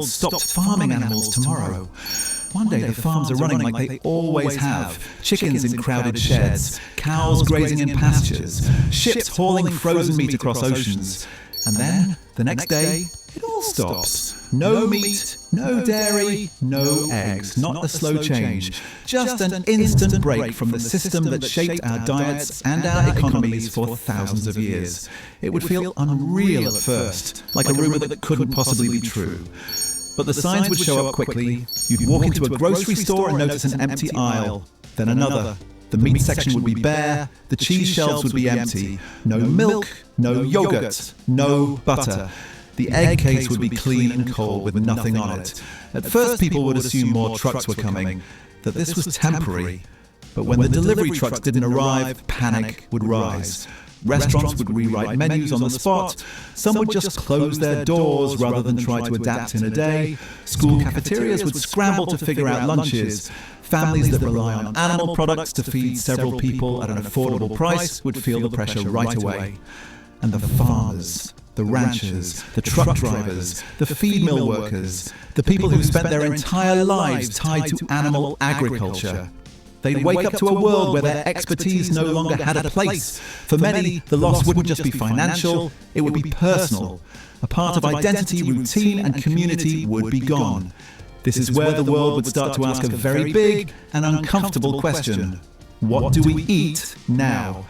world stopped farming animals tomorrow, one day the farms are running like they always have. Chickens in crowded sheds, cows grazing in pastures, ships hauling frozen meat across oceans. And then, the next day, it all stops. No meat, no dairy, no eggs, not a slow change. Just an instant break from the system that shaped our diets and our economies for thousands of years. It would feel unreal at first, like a rumour that couldn't possibly be true. But the signs would show up quickly. You'd walk into a grocery store and notice an empty aisle, then another. The meat section would be bare, the cheese shelves would be empty. No milk, no yogurt, no butter. The egg case would be clean and cold with nothing on it. At first people would assume more trucks were coming, that this was temporary. But when the delivery trucks didn't arrive, panic would rise. Restaurants would rewrite menus on the spot. Some would just close their doors rather than try to adapt in a day. School cafeterias would scramble to figure out lunches. Families that rely on animal products to feed several people at an affordable price would feel the pressure right away. And the farmers, the ranchers, the truck drivers, the feed mill workers, the people who spent their entire lives tied to animal agriculture. They'd wake up to a world where their expertise no longer had a place. For many, the loss wouldn't just be financial, it would be personal. A part of identity, routine, and community would be gone. This is where the world would start to ask a very big and uncomfortable question. What do we eat now?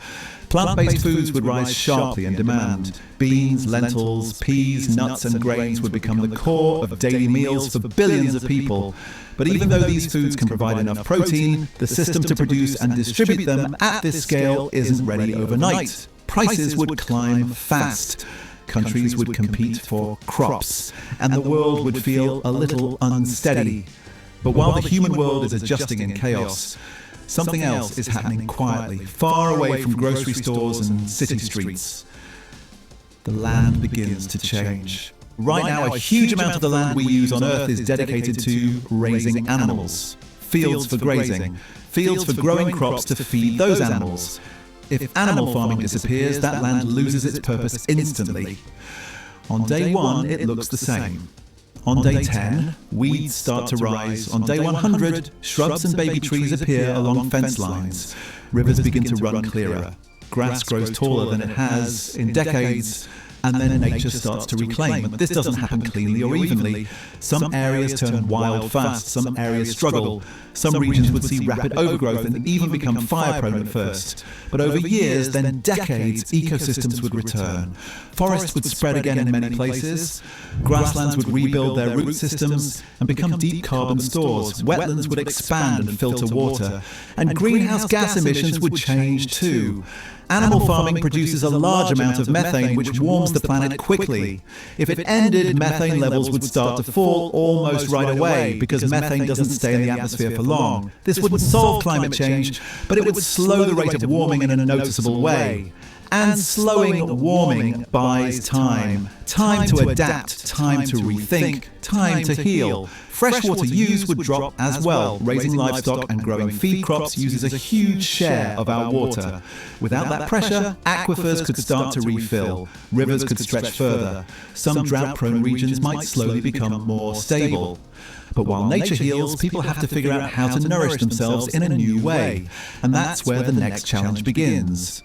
Plant-based foods would rise sharply in demand. Beans, lentils, peas, nuts and grains would become the core of daily meals for billions of people. But even though these foods can provide enough protein, the system to produce and distribute them at this scale isn't ready overnight. Prices would climb fast. Countries would compete for crops, and the world would feel a little unsteady. But while the human world is adjusting in chaos, something else is happening quietly, far away from grocery stores and city streets. The land begins to change. Right now, a huge amount of the land we use on Earth is dedicated to raising animals. Fields for grazing, fields for growing crops to feed those animals. If animal farming disappears, that land loses its purpose instantly. On day 1, it looks the same. On day 10, weeds start to rise. On day 100, shrubs and baby trees appear along fence lines. Rivers begin to run clearer. Grass grows taller than it has in decades, and then nature starts to reclaim. But this doesn't happen cleanly or evenly. Some areas turn wild fast, some areas struggle. Some regions would see rapid overgrowth and even become fire-prone at first. But over years, then decades, ecosystems would return. Forests would spread again in many places. Grasslands would rebuild their root systems and become deep carbon stores. Wetlands would expand and filter water. And greenhouse gas emissions would change too. Animal farming produces a large amount of methane, which warms the planet quickly. If it ended, methane levels would start to fall almost right away, because methane doesn't stay in the atmosphere for long. This wouldn't solve climate change, but it would slow the rate of warming in a noticeable way. And slowing warming buys time. Time to adapt, time to rethink, time to heal. Freshwater use would drop as well. Raising livestock and growing feed crops uses a huge share of our water. Without that pressure, aquifers could start to refill. Rivers could stretch further. Some drought-prone regions might slowly become more stable. But while nature heals, people have to figure out how to nourish themselves in a new way. And that's where the next challenge begins.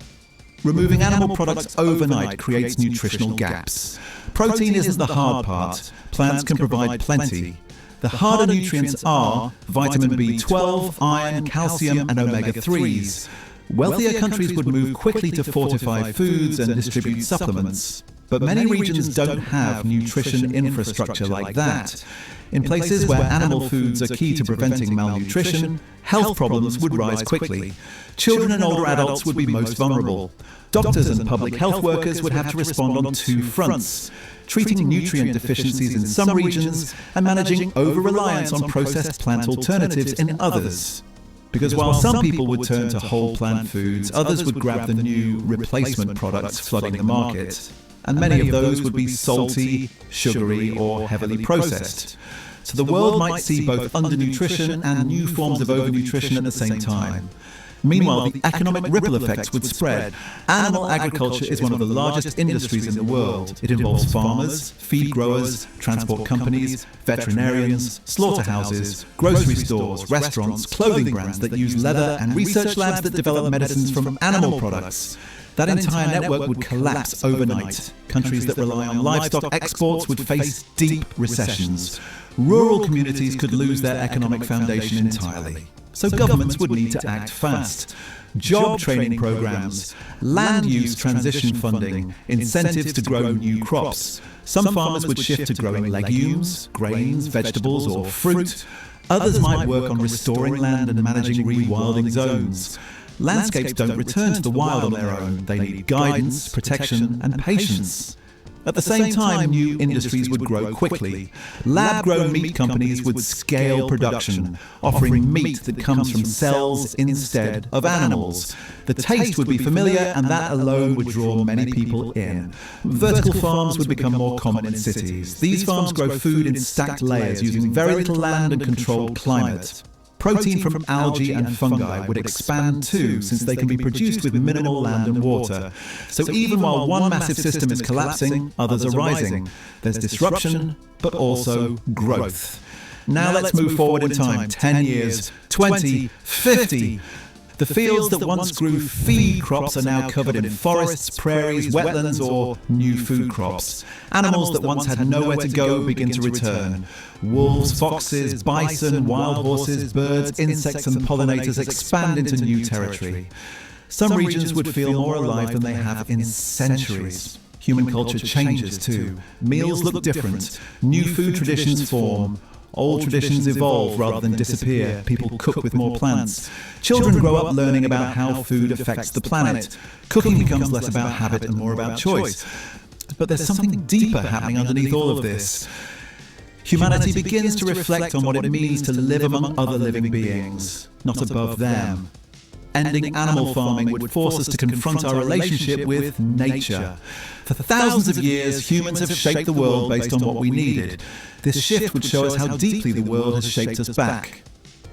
Removing animal products overnight creates nutritional gaps. Protein isn't the hard part. Plants can provide plenty. The harder nutrients are vitamin B12, iron, calcium, and omega-3s. Wealthier countries would move quickly to fortify foods and distribute supplements. But many regions don't have nutrition infrastructure like that. In places where animal foods are key to preventing malnutrition, health problems would rise quickly. Children and older adults would be most vulnerable. Doctors and public health workers would have to respond on 2 fronts: treating nutrient deficiencies in some regions and managing over-reliance on processed plant alternatives in others. Because while some people would turn to whole plant foods, others would grab the new replacement products flooding the market. And many of those would be salty, sugary, or heavily processed. So the world might see both undernutrition and new forms of overnutrition at the same time. Meanwhile, the economic ripple effects would spread. Animal agriculture is one of the largest industries in the world. It involves farmers, feed growers, transport companies, veterinarians, slaughterhouses, grocery stores, restaurants, clothing brands that use leather, and research labs that develop medicines from animal products. That entire network would collapse overnight. Countries that rely on livestock exports would face deep recessions. Rural communities could lose their economic foundation entirely. So governments would need to act fast. Job training programs, land use transition funding, incentives to grow new crops. Some farmers would shift to growing legumes, grains, vegetables, or fruit. Others might work on restoring land and managing rewilding zones. Landscapes don't return to the wild on their own. They need guidance, protection, and patience. At the same time, new industries would grow quickly. Lab-grown meat companies would scale production, offering meat that comes from cells instead of animals. The taste would be familiar, and that alone would draw many people in. Vertical farms would become more common in cities. These farms grow food in stacked layers using very little land and controlled climate. Protein from algae and fungi would expand too, since they can be produced with minimal land and water. So even while one massive system is collapsing, others are rising. There's disruption, but also growth. Now let's move forward in time, 10 years, 20, 50. The fields that once grew feed crops are now covered in forests, prairies, wetlands, or new food crops. Animals that once had nowhere to go begin to return. Wolves, foxes, bison, wild horses, birds, insects, and pollinators expand into new territory. Some regions would feel more alive than they have in centuries. Human culture changes too. Meals look different. New food traditions form. Old traditions evolve rather than disappear. People cook with more plants. Children grow up learning about how food affects the planet. Cooking becomes less about habit and more about choice. But there's something deeper happening underneath all of this. Humanity begins to reflect on what it means to live among other living beings, not above them. Ending animal farming would force us to confront our relationship with nature. For thousands of years, humans have shaped the world based on what we needed. This shift would show us how deeply the world has shaped us back.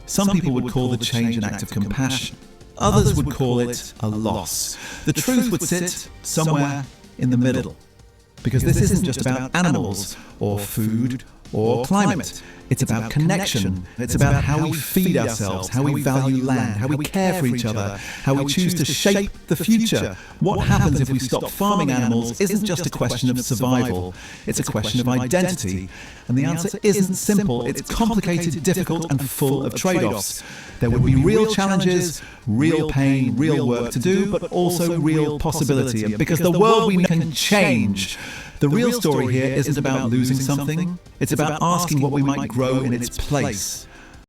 Some people would call the change an act of compassion. Others would call it a loss. The truth would sit somewhere in the middle. Because this isn't just about animals, or food, or climate. It's about connection. It's about how we feed ourselves, how we value land, how we care for each other, how we choose to shape the future. What happens if we stop farming animals isn't just a question of survival. It's a question of identity. And the answer isn't simple. It's complicated, difficult, and full of trade-offs. There would be real challenges, real pain, real work to do, but also real possibility. Because the world we know can change. The real story here isn't about losing something, it's about asking what we might grow in its place.